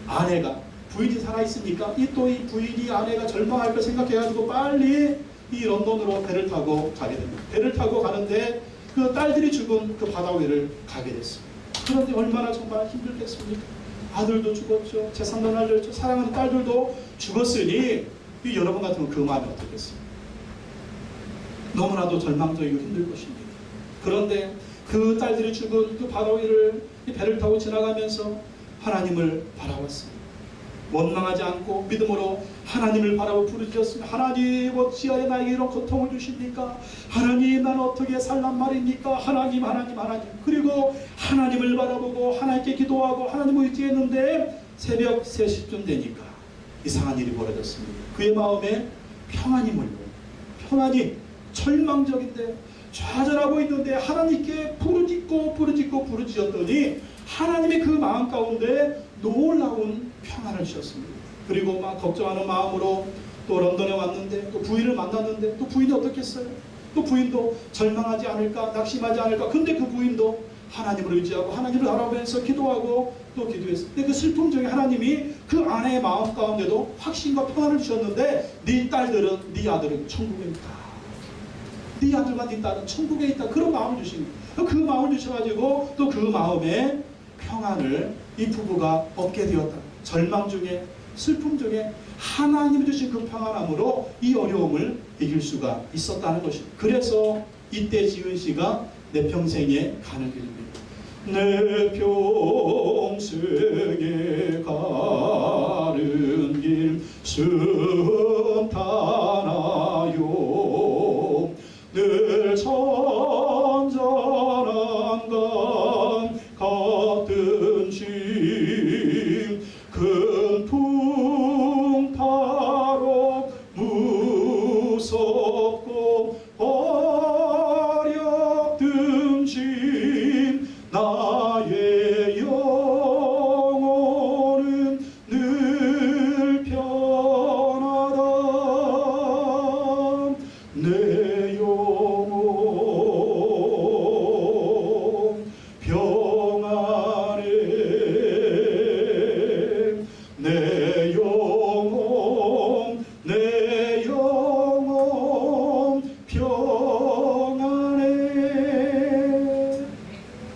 아내가 부인이 살아있으니까 이 부인이 아내가 절망할 걸 생각해가지고 빨리 이 런던으로 배를 타고 가게 됩니다. 배를 타고 가는데 그 딸들이 죽은 그 바다 위를 가게 됐습니다. 그런데 얼마나 정말 힘들겠습니까? 아들도 죽었죠. 재산도 날렸죠. 사랑하는 딸들도 죽었으니 이 여러분 같으면 그 마음이 어떻겠어요? 너무나도 절망적이고 힘들 것입니다. 그런데 그 딸들이 죽은 그 바다 위를 이 배를 타고 지나가면서 하나님을 바라봤습니다. 원망하지 않고 믿음으로 하나님을 바라보 부르짖었으면 하나님 어찌하여 나에게 이런 고통을 주십니까? 하나님 나는 어떻게 살란 말입니까? 하나님 그리고 하나님을 바라보고 하나님께 기도하고 하나님을 의지했는데 새벽 3시쯤 되니까 이상한 일이 벌어졌습니다. 그의 마음에 평안이 몰려요. 평안이 절망적인데 좌절하고 있는데 하나님께 부르짖었더니 하나님의 그 마음 가운데 놀라운 평안을 주셨습니다. 그리고 막 걱정하는 마음으로 또 런던에 왔는데 또 부인을 만났는데 또 부인이 어떻겠어요? 또 부인도 절망하지 않을까 낙심하지 않을까. 근데 그 부인도 하나님을 의지하고 하나님을 바라보면서 기도하고 또 기도했어요. 근데 그 슬픔 중에 하나님이 그 아내의 마음 가운데도 확신과 평안을 주셨는데 네 딸들은 네 아들은 천국에 있다. 네 아들과 네 딸은 천국에 있다. 그런 마음을 주신 거예요. 그 마음을 주셔가지고 또 그 마음에 평안을 이 부부가 얻게 되었다. 절망 중에 슬픔 중에 하나님이 주신 그 평안함으로 이 어려움을 이길 수가 있었다는 것입니다. 그래서 이때 지은 시가 내 평생에 가는 길입니다. 내 평생에 가는 길 순탄하여 늘 선전한 강 같은 심 큰 풍파로 무섭고 어렵든 심 나의 영혼은 늘 편하다. 내 영혼 평안해. 내 영혼 평안해.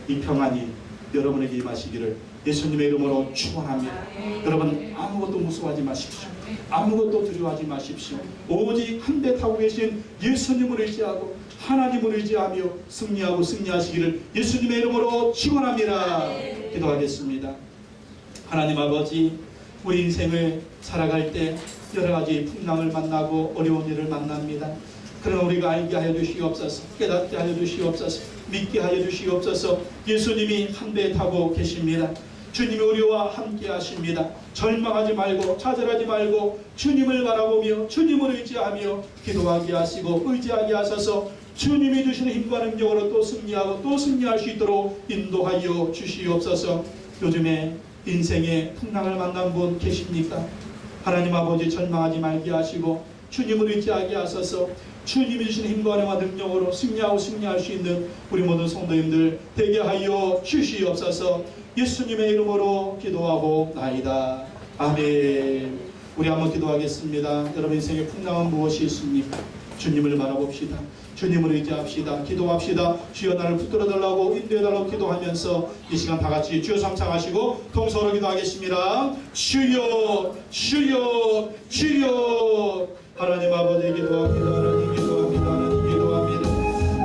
이 평안이 여러분에게 임하시기를 예수님의 이름으로 축원합니다. 여러분 아무것도 무서워하지 마십시오. 아무것도 두려워하지 마십시오. 오직 한 배 타고 계신 예수님을 의지하고 하나님을 의지하며 승리하고 승리하시기를 예수님의 이름으로 축원합니다. 기도하겠습니다. 하나님 아버지, 우리 인생을 살아갈 때 여러 가지 풍랑을 만나고 어려운 일을 만납니다. 그러나 우리가 알게 하여 주시옵소서, 깨닫게 하여 주시옵소서, 믿게 하여 주시옵소서. 예수님이 한 배에 타고 계십니다. 주님이 우리와 함께 하십니다. 절망하지 말고 좌절하지 말고 주님을 바라보며 주님을 의지하며 기도하게 하시고 의지하게 하셔서 주님이 주시는 힘과 능력으로 또 승리하고 또 승리할 수 있도록 인도하여 주시옵소서. 요즘에 인생의 풍랑을 만난 분 계십니까? 하나님 아버지 절망하지 말게 하시고 주님을 의지하게 하셔서 주님이 주시는 힘과 능력으로 승리하고 승리할 수 있는 우리 모든 성도님들 되게 하여 주시옵소서. 예수님의 이름으로 기도하고 나이다. 아멘. 우리 한번 기도하겠습니다. 여러분 인생의 풍랑은 무엇이 있습니까? 주님을 바라봅시다. 주님을 의지합시다. 기도합시다. 주여 나를 붙들어달라고 인도해달라고 기도하면서 이 시간 다같이 주여 삼창하시고 통성으로 기도하겠습니다. 주여 주여 주여. 하나님 아버지 기도합니다. 하나님 기도합니다. 하나님 기도합니다.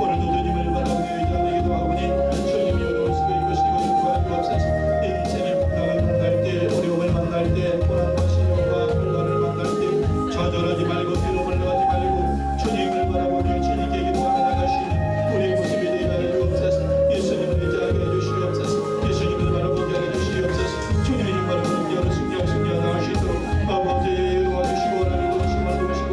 오늘도 주님을 바라보며 의지하며 기도하오니 주님이 어려우시고 이것이고 구하옵소서. 인생의 풍랑을 만날 때 어려움을 만날 때 고난과 시련과 혼란을 만날 때 좌절하지 말고 뒤로 물러가지 말고 주님을 바라보며 주님께 기도하며 나가시는 우리의 모습이 되게 하여 주옵소서. 예수님을 의지하게 해주시옵소서. 예수님을 바라보게 하여 주시옵소서. 주님의 힘과 능력으로 승리하고 나갈 수 있도록 아버지 도와주시고 하나님 도와주시고 만들어주시고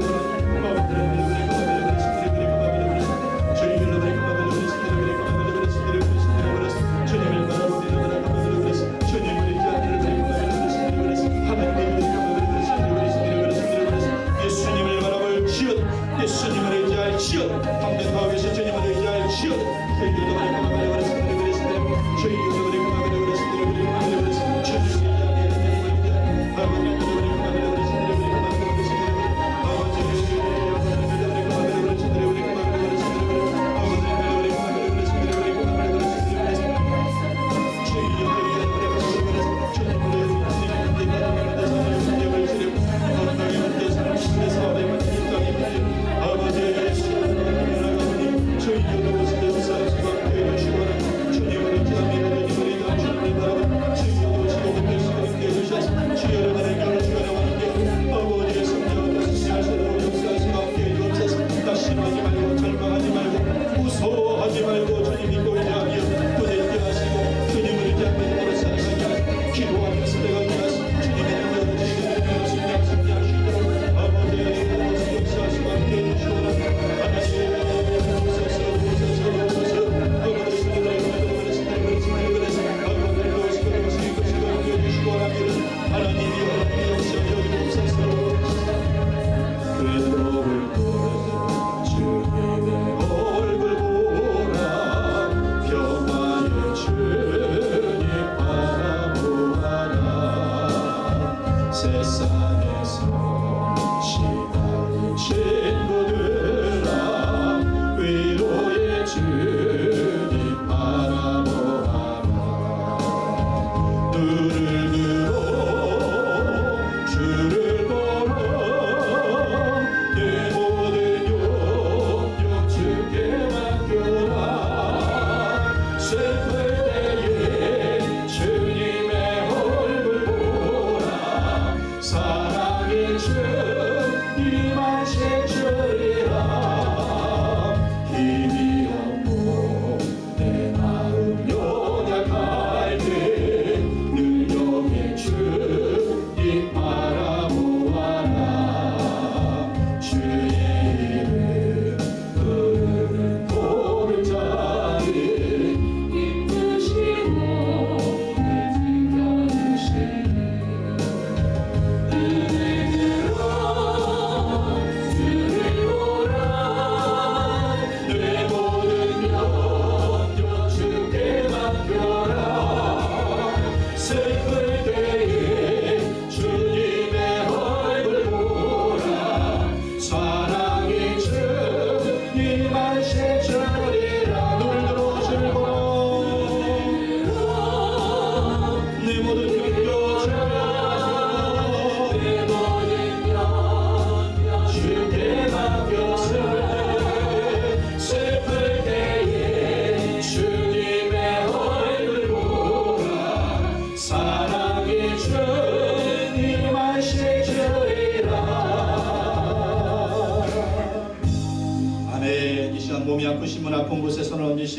주님을 바라볼 지연, 예수님을 의지할 지연, 담대하고 계신 주님을 의지할 지연. 주님을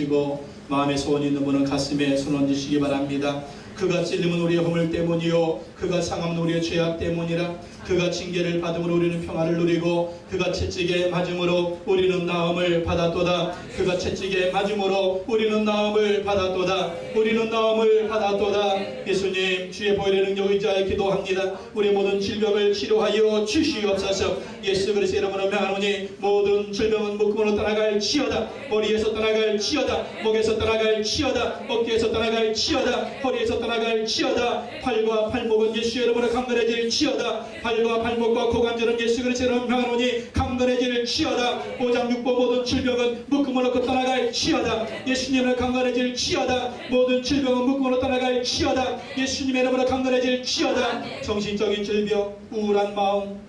주시고 마음에 소원이 있는 분은 가슴에 손 얹으시기 바랍니다. 그가 찔림은 우리의 허물 때문이요 그가 상함은 우리의 죄악 때문이라. 그가 징계를 받음으로 우리는 평화를 누리고 그가 채찍에 맞음으로 우리는 나음을 받았도다. 그가 채찍에 맞음으로 우리는 나음을 받았도다. 우리는 나음을 받았도다. 예수님 주의 보혈의 능력 의지하여 기도합니다. 우리 모든 질병을 치료하여 주시옵소서. 예수 그리스도의 이름으로 명하노니 모든 질병은 묶음으로 떠나갈 치여다. 머리에서 떠나갈 치여다. 목에서 떠나갈 치여다. 어깨에서 떠나갈 치여다. 허리에서 떠나갈 치여다. 팔과 팔목은 예수의 이름으로 강건해질 치여다. 발과 발목과 고관절은 예수 그리스도의 이름으로 명하노니 강건해질 치여다. 오장육부 모든 질병은 묶음으로 떠나갈 치여다. 예수님을 강건해질 치여다. 모든 질병은 묶음으로 떠나갈 치여다. 예수님의 이름으로 강건해질 치여다. 정신적인 질병, 우울한 마음,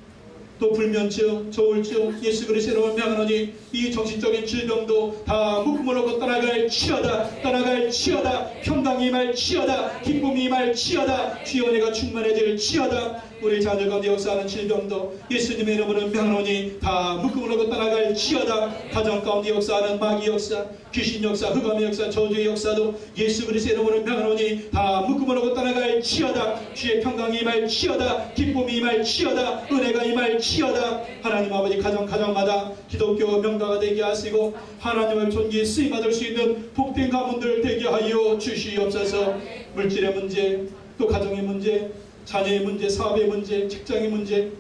또 불면증, 조울증, 예수 그리스도의 이름으로 명하노니 이 정신적인 질병도 다 묶음으로 떠나갈 치여다. 떠나갈 치여다. 평강이 말 치여다. 기쁨이 말 치여다. 주의 은혜가 충만해질 치여다. 우리 자녀 가운데 역사하는 질병도 예수님의 이름으로 명하노니 다 묶음으로 떠나갈 치여다. 가정 가운데 역사하는 마귀 역사, 귀신 역사, 흑암의 역사, 저주의 역사도 예수 그리스도의 이름으로 명하노니 다 묶음으로 떠나갈 치여다. 주의 평강이 임할 치여다. 기쁨이 임할 치여다. 은혜가 임할 치여다. 하나님 아버지 가정마다 기독교 명가가 되게 하시고 하나님을 존귀 쓰임받을 수 있는 복된 가문들 되게 하여 주시옵소서. 물질의 문제, 또 가정의 문제, 자녀의 문제, 사업의 문제, 직장의 문제,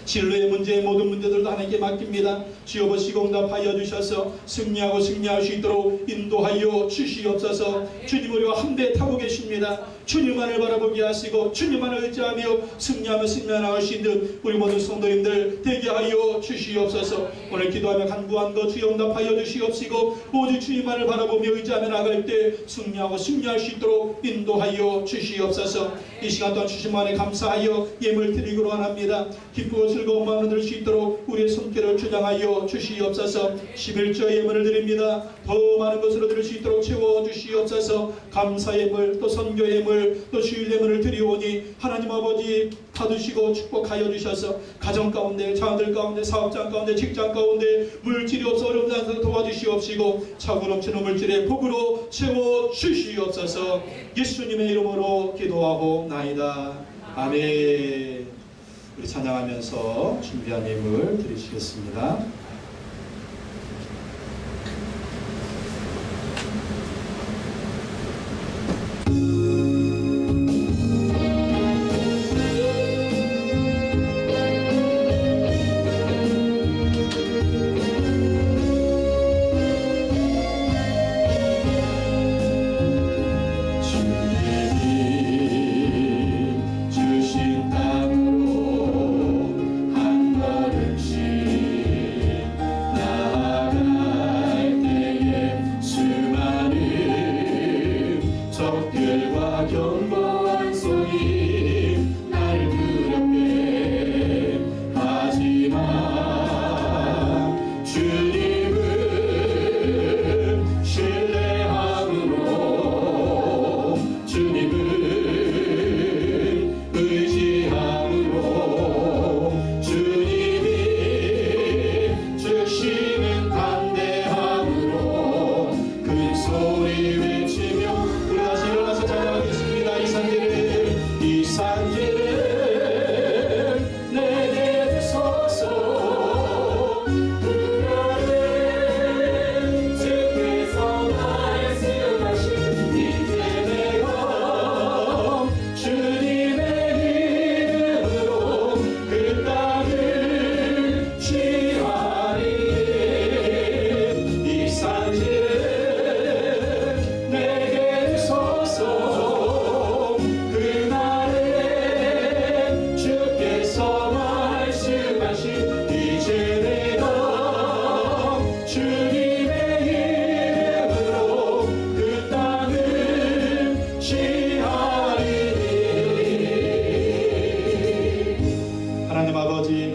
진로의 문제, 모든 문제들도 하나님께 맡깁니다. 주여 보시고 응답하여 주셔서 승리하고 승리할 수 있도록 인도하여 주시옵소서. 주님 우리와 함께 타고 계십니다. 주님만을 바라보게 하시고 주님만을 의지하며 승리하며 승리하실 수 있는 우리 모든 성도님들 되게 하여 주시옵소서. 오늘 기도하며 간구한 것 주여 응답하여 주시옵시고 오직 주님만을 바라보며 의지하며 나갈 때 승리하고 승리할 수 있도록 인도하여 주시옵소서. 이 시간 동안 주신 만에 감사하여 예물 드리기로 원합니다. 기쁘고 즐거운 마음을 들 수 있도록 우리의 손길을 주장하여 주시옵소서. 11조 예물을 드립니다. 더 많은 것으로 드릴 수 있도록 채워주시옵소서. 감사 예물, 또 선교 예물, 또 주일 예물을 드리오니 하나님 아버지 받으시고 축복하여 주셔서 가정 가운데, 자녀들 가운데, 사업장 가운데, 직장 가운데 물질이 없어 어려운 데서 도와주시옵시고 차고 넘치는 물질의 복으로 채워주시옵소서. 예수님의 이름으로 기도하고 나이다. 아멘. 우리 찬양하면서 준비한 예물 드리시겠습니다.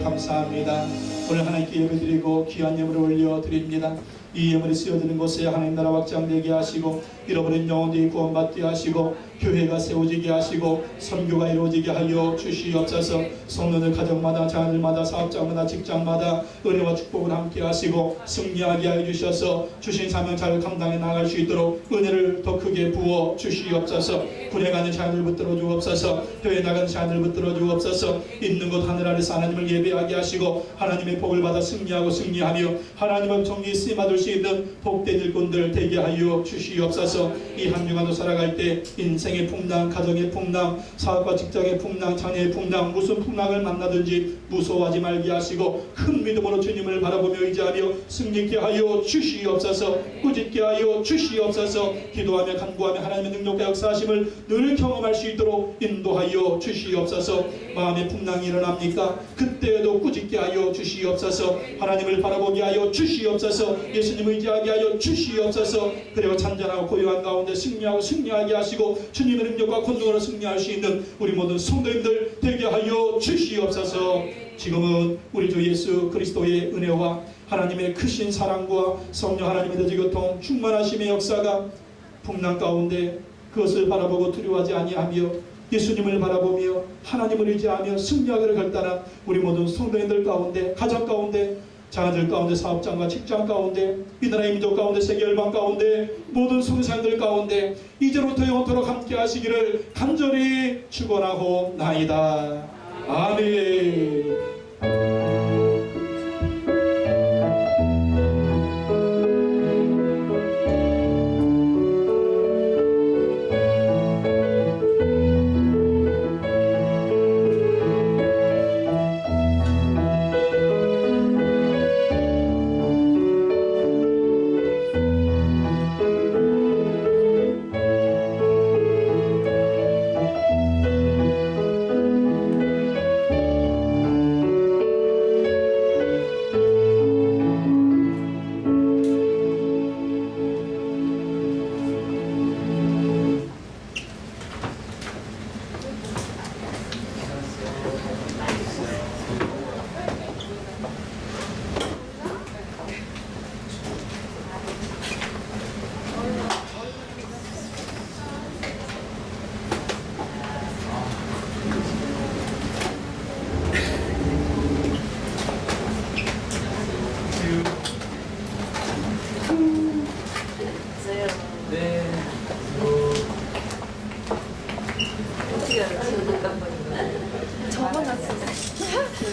감사합니다. 오늘 하나님께 예배드리고 귀한 예물을 올려드립니다. 이 예물이 쓰여지는 곳에 하나님 나라 확장되게 하시고 잃어버린 영혼들이 구원받게 하시고 교회가 세워지게 하시고 선교가 이루어지게 하여 주시옵소서. 성도들 가정마다 자녀들마다 사업장마다 직장마다 은혜와 축복을 함께 하시고 승리하게 하여 주셔서 주신 사명 잘 감당해 나갈 수 있도록 은혜를 더 크게 부어 주시옵소서. 군에 가는 자녀들 붙들어 주옵소서. 교회 나가는 자녀들 붙들어 주옵소서. 있는 곳 하늘 아래서 하나님을 예배하게 하시고 하나님의 복을 받아 승리하고 승리하며 하나님의 정리에 쓰임받을 수 있는 복된 일꾼들 되게 하여 주시옵소서. 이 한 주간도 살아갈 때 인생의 풍랑, 가정의 풍랑, 사업과 직장의 풍랑, 자녀의 풍랑, 무슨 풍랑을 만나든지 무서워하지 말게 하시고 큰 믿음으로 주님을 바라보며 의지하며 승리케 하여 주시옵소서. 꾸짖게 하여 주시옵소서. 기도하며 간구하며 하나님의 능력과 역사하심을 늘 경험할 수 있도록 인도하여 주시옵소서. 마음의 풍랑이 일어납니까? 그때에도 꾸짖게 하여 주시옵소서. 하나님을 바라보게 하여 주시옵소서. 예수님 의지하게 하여 주시옵소서. 그리고 잔잔하고 고요한 가운데 승리하고 승리하게 하시고 주님의 능력과 권능으로 승리할 수 있는 우리 모든 성도님들 되게 하여 주시옵소서. 지금은 우리 주 예수 그리스도의 은혜와 하나님의 크신 사랑과 성령 하나님의 대지교통 충만하심의 역사가 풍랑 가운데 그것을 바라보고 두려워하지 아니하며 예수님을 바라보며 하나님을 의지하며 승리하기를 결단한 우리 모든 성도님들 가운데, 가정 가운데, 자녀들 가운데, 사업장과 직장 가운데, 이 나라의 민족 가운데, 세계 열방 가운데, 모든 성도님들 가운데 이제부터 영원토록 함께 하시기를 간절히 축원하고 나이다. 아멘.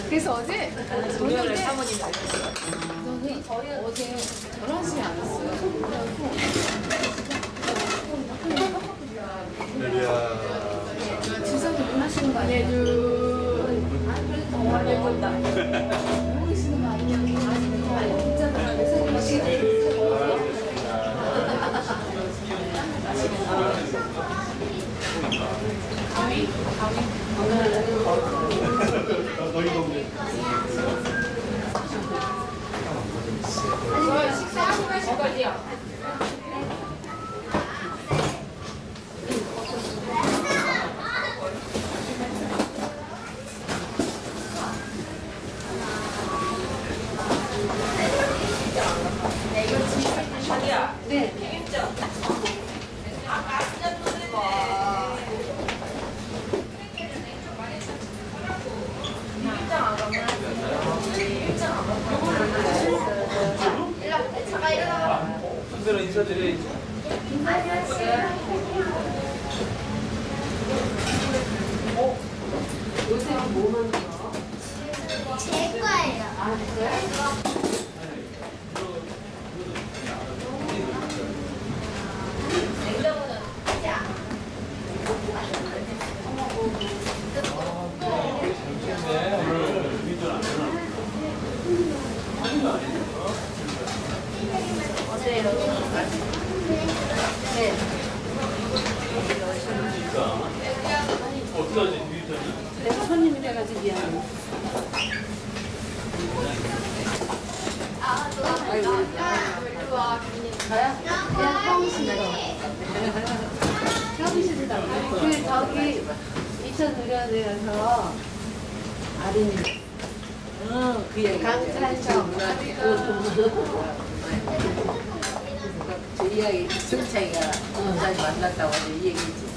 그래서 어제 조명을 사모님 저는 어제 11시에 안 왔어요. 주사도 못 하시는 거 아니에요? 모르시는 거 아니냐고. 있잖아. 식사하고 가실 거지요? 자기야. 네. 책임져. 순서로 인사드려야지. 요새 뭐 만들어? 제 거예요. 아, 그래? 네. 어떻게 하지? 뮤지션이? 내가 손님이 돼가지고 미안해. 가야? 야, 사무실에. 사무실에 나가. 그, 저기, 2,000의료원에서 아린이. 그 얘기. 강찬성. 저 이야기 승차이가 부산에 만났다고 하는데 이 얘기지.